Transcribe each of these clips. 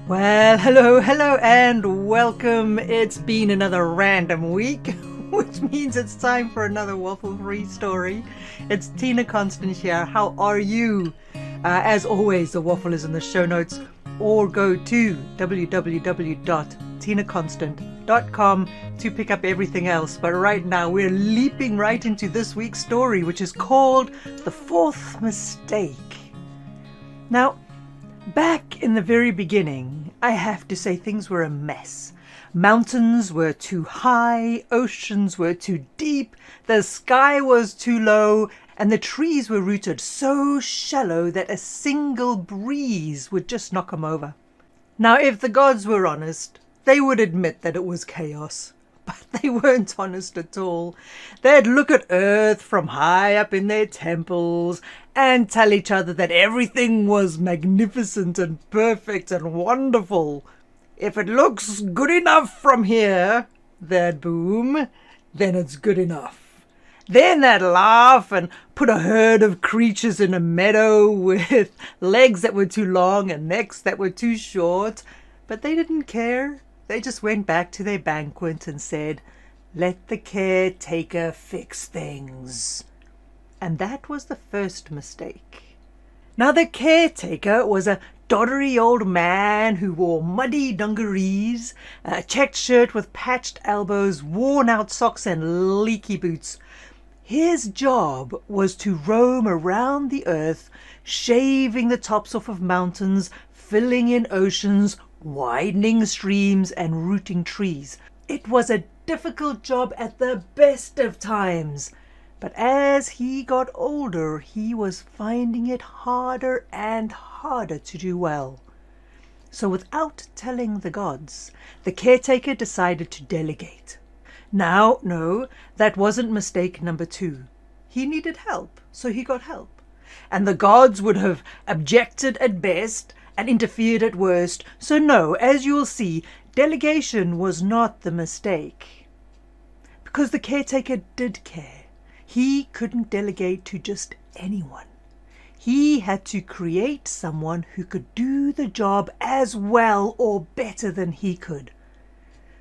Well, hello, and welcome. It's been another random week, which means it's time for another waffle-free story. It's Tina Konstant here. How are you? As always, the waffle is in the show notes, or go to www.tinakonstant.com to pick up everything else. But right now, we're leaping right into this week's story, which is called The Fourth Mistake. Now, back in the very beginning, I have to say things were a mess. Mountains were too high, oceans were too deep, the sky was too low, and the trees were rooted so shallow that a single breeze would just knock them over. Now, if the gods were honest, they would admit that it was chaos. But they weren't honest at all. They'd look at Earth from high up in their temples and tell each other that everything was magnificent and perfect and wonderful. If it looks good enough from here, they'd boom, then it's good enough. Then they'd laugh and put a herd of creatures in a meadow with legs that were too long and necks that were too short. But they didn't care. They just went back to their banquet and said, "Let the caretaker fix things." And that was the first mistake. Now, the caretaker was a doddery old man who wore muddy dungarees, a checked shirt with patched elbows, worn-out socks and leaky boots. His job was to roam around the earth, shaving the tops off of mountains, filling in oceans, widening streams and rooting trees. It was a difficult job at the best of times, but as he got older, he was finding it harder and harder to do well. So without telling the gods, the caretaker decided to delegate. Now, no, that wasn't mistake number 2. He needed help, so he got help. And the gods would have objected at best and interfered at worst. So no, as you'll see, delegation was not the mistake. Because the caretaker did care. He couldn't delegate to just anyone. He had to create someone who could do the job as well or better than he could.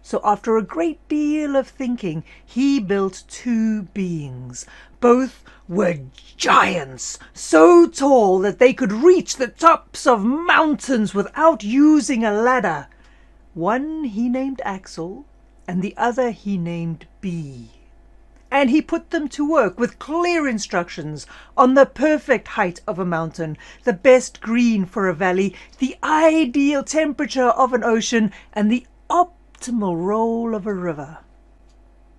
So after a great deal of thinking, he built 2 beings. Both were giants, so tall that they could reach the tops of mountains without using a ladder. One he named Axel, and the other he named Bee. And he put them to work with clear instructions on the perfect height of a mountain, the best green for a valley, the ideal temperature of an ocean, and the optimal roll of a river.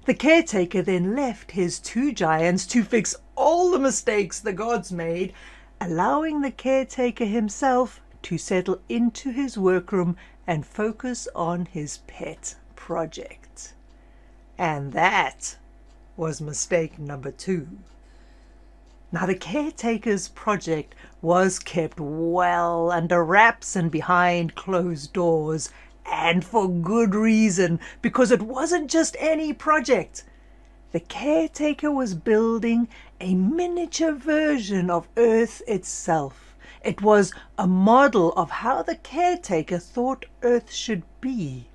The caretaker then left his 2 giants to fix all the mistakes the gods made, allowing the caretaker himself to settle into his workroom and focus on his pet project. And that was mistake number 2. Now, the caretaker's project was kept well under wraps and behind closed doors, and for good reason, because it wasn't just any project. The caretaker was building a miniature version of Earth itself. It was a model of how the caretaker thought Earth should be.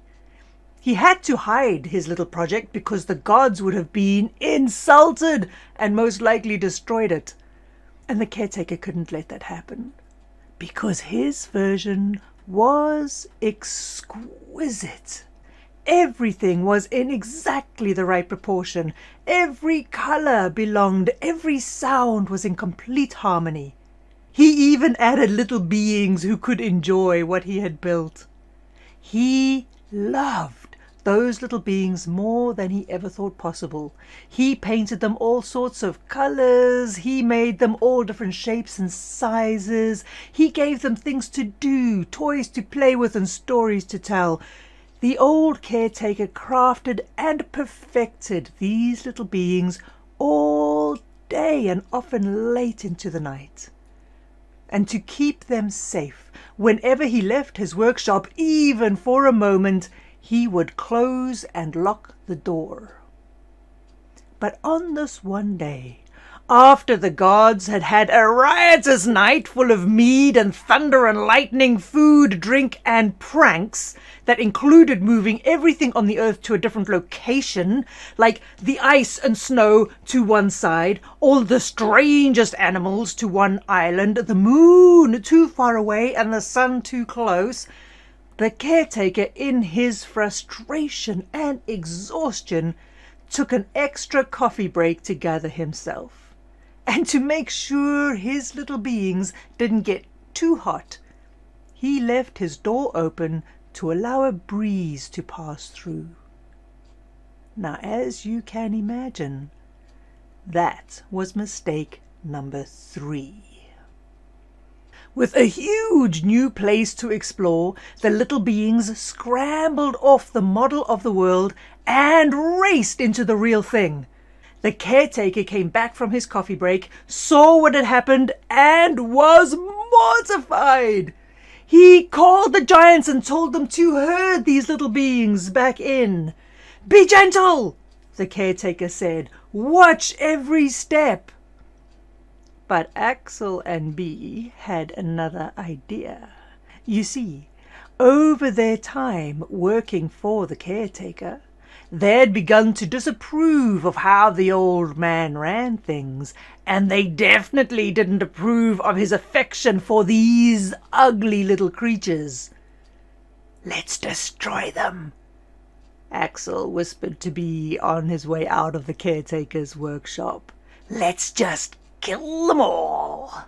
He had to hide his little project because the gods would have been insulted and most likely destroyed it. And the caretaker couldn't let that happen, because his version was exquisite. Everything was in exactly the right proportion. Every color belonged. Every sound was in complete harmony. He even added little beings who could enjoy what he had built. He loved those little beings more than he ever thought possible. He painted them all sorts of colors. He made them all different shapes and sizes. He gave them things to do, toys to play with, and stories to tell. The old caretaker crafted and perfected these little beings all day and often late into the night. And to keep them safe, whenever he left his workshop, even for a moment, he would close and lock the door. But on this one day, After the gods had had a riotous night full of mead and thunder and lightning, food, drink, and pranks that included moving everything on the earth to a different location, like the ice and snow to one side, all the strangest animals to one island, the moon too far away and the sun too close, the caretaker, in his frustration and exhaustion, took an extra coffee break to gather himself. And to make sure his little beings didn't get too hot, he left his door open to allow a breeze to pass through. Now, as you can imagine, that was mistake number 3. With a huge new place to explore, the little beings scrambled off the model of the world and raced into the real thing. The caretaker came back from his coffee break, saw what had happened, and was mortified. He called the giants and told them to herd these little beings back in. "Be gentle," the caretaker said. "Watch every step." But Axel and Bee had another idea. You see, over their time working for the caretaker, they'd begun to disapprove of how the old man ran things, and they definitely didn't approve of his affection for these ugly little creatures. "Let's destroy them," Axel whispered to Bee on his way out of the caretaker's workshop. "Let's just kill them all."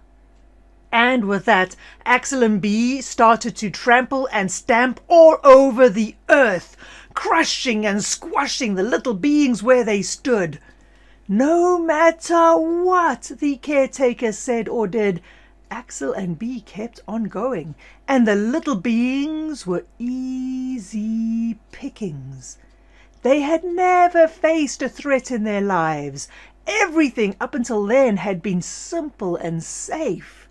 And with that, Axel and Bee started to trample and stamp all over the earth, crushing and squashing the little beings where they stood. No matter what the caretaker said or did, Axel and Bee kept on going, and the little beings were easy pickings. They had never faced a threat in their lives. Everything up until then had been simple and safe.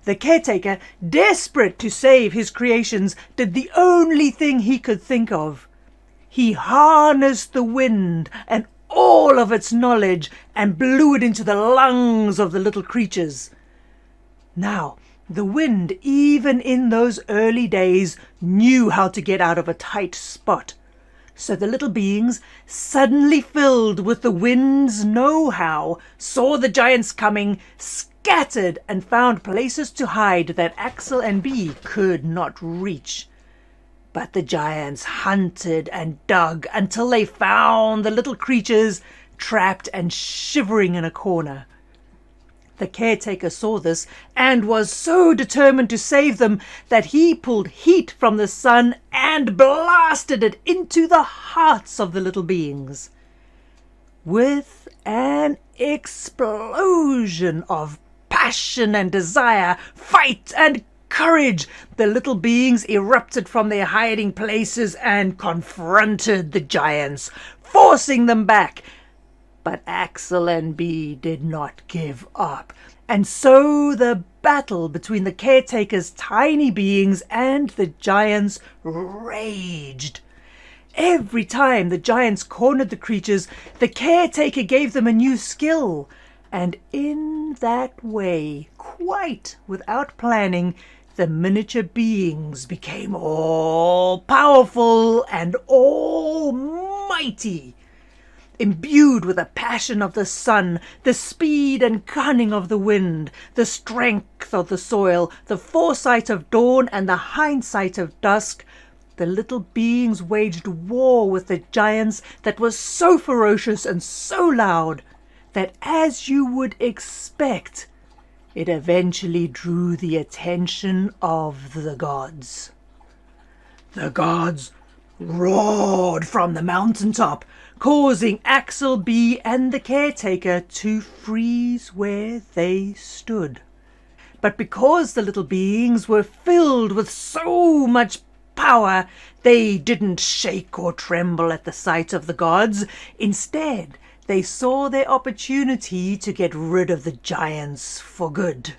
The caretaker, desperate to save his creations, did the only thing he could think of. He harnessed the wind and all of its knowledge and blew it into the lungs of the little creatures. Now, the wind, even in those early days, knew how to get out of a tight spot. So the little beings, suddenly filled with the wind's know-how, saw the giants coming, scattered, and found places to hide that Axel and Bee could not reach. But the giants hunted and dug until they found the little creatures trapped and shivering in a corner. The caretaker saw this and was so determined to save them that he pulled heat from the sun and blasted it into the hearts of the little beings. With an explosion of passion and desire, fight and courage, the little beings erupted from their hiding places and confronted the giants, forcing them back. But Axel and Bee did not give up, and so the battle between the caretaker's tiny beings and the giants raged. Every time the giants cornered the creatures, the caretaker gave them a new skill, and in that way, quite without planning, the miniature beings became all powerful and almighty. Imbued with the passion of the sun, the speed and cunning of the wind, the strength of the soil, the foresight of dawn and the hindsight of dusk, the little beings waged war with the giants that was so ferocious and so loud that, as you would expect, it eventually drew the attention of the gods. The gods roared from the mountaintop, causing Axel, Bee, and the caretaker to freeze where they stood. But because the little beings were filled with so much power, they didn't shake or tremble at the sight of the gods. Instead, they saw their opportunity to get rid of the giants for good.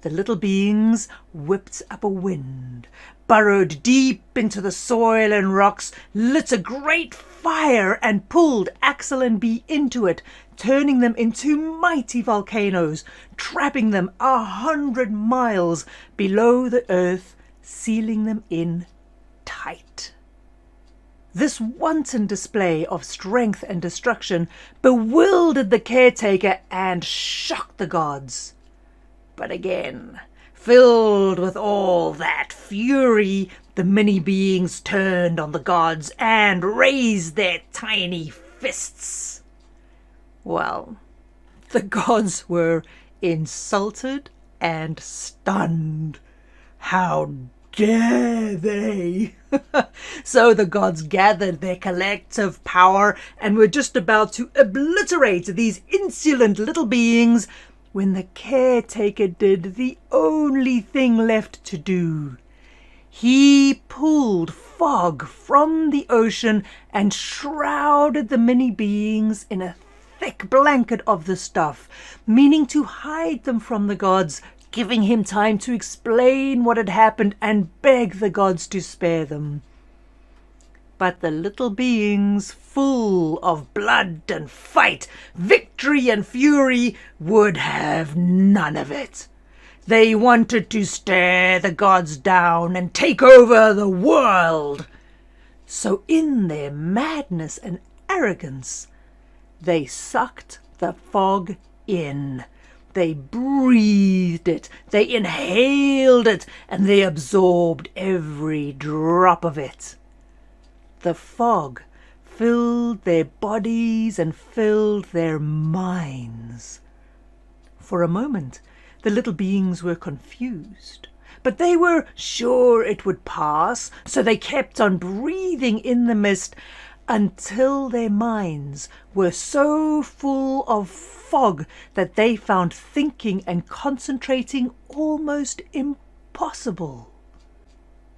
The little beings whipped up a wind, burrowed deep into the soil and rocks, lit a great fire and pulled Axel and Bee into it, turning them into mighty volcanoes, trapping them 100 miles below the earth, sealing them in tight. This wanton display of strength and destruction bewildered the caretaker and shocked the gods. But again, filled with all that fury, the mini beings turned on the gods and raised their tiny fists. Well, the gods were insulted and stunned. How dare they? So the gods gathered their collective power and were just about to obliterate these insolent little beings when the caretaker did the only thing left to do. He pulled fog from the ocean and shrouded the mini beings in a thick blanket of the stuff, meaning to hide them from the gods, giving him time to explain what had happened and beg the gods to spare them. But the little beings, full of blood and fight, victory and fury, would have none of it. They wanted to stare the gods down and take over the world. So in their madness and arrogance, they sucked the fog in. They breathed it, they inhaled it, and they absorbed every drop of it. The fog filled their bodies and filled their minds. For a moment, the little beings were confused, but they were sure it would pass, so they kept on breathing in the mist until their minds were so full of fog that they found thinking and concentrating almost impossible.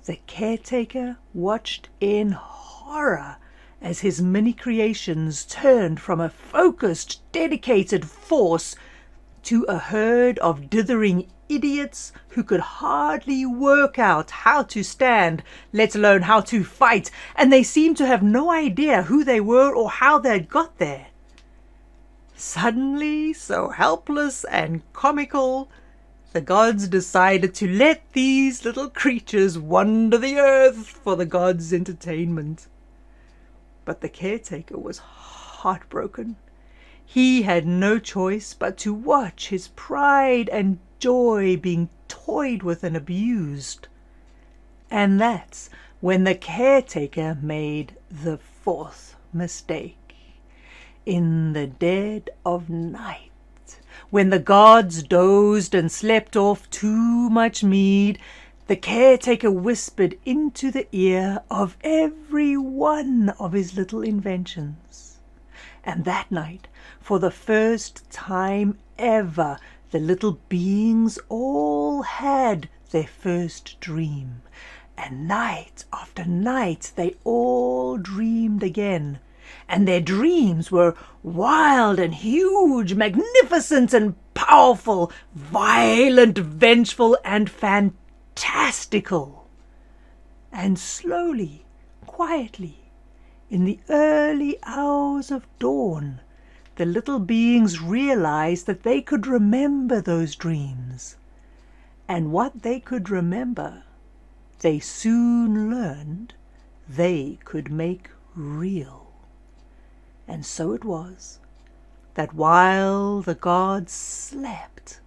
The caretaker watched in horror as his mini creations turned from a focused, dedicated force to a herd of dithering idiots who could hardly work out how to stand, let alone how to fight, and they seemed to have no idea who they were or how they had got there. Suddenly, so helpless and comical, the gods decided to let these little creatures wander the earth for the gods' entertainment. But the caretaker was heartbroken. He had no choice but to watch his pride and joy being toyed with and abused. And that's when the caretaker made the fourth mistake. In the dead of night, when the gods dozed and slept off too much mead, the caretaker whispered into the ear of every one of his little inventions. And that night, for the first time ever, the little beings all had their first dream. And night after night they all dreamed again. And their dreams were wild and huge, magnificent and powerful, violent, vengeful and fantastical. And slowly, quietly, in the early hours of dawn, the little beings realized that they could remember those dreams. And what they could remember, they soon learned they could make real. And so it was that while the gods slept,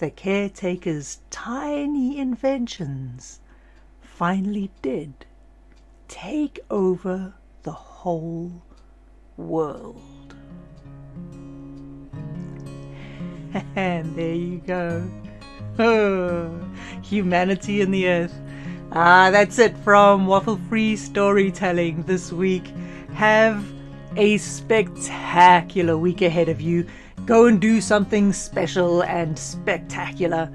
the caretaker's tiny inventions finally did take over the whole world. And there you go. Oh, humanity and the earth. That's it from Waffle-Free Storytelling this week. Have a spectacular week ahead of you. Go and do something special and spectacular,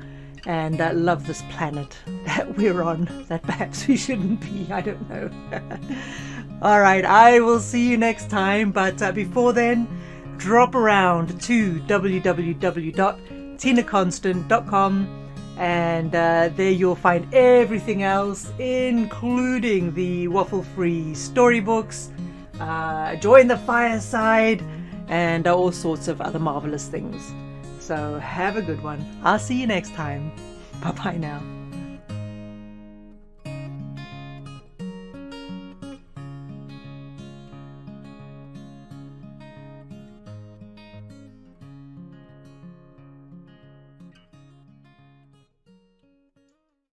and love this planet that we're on, that perhaps we shouldn't be, I don't know. Alright, I will see you next time, but before then, drop around to www.tinakonstant.com and there you'll find everything else, including the Waffle-Free storybooks, join the Fireside, and all sorts of other marvelous things. So have a good one. I'll see you next time. Bye bye now.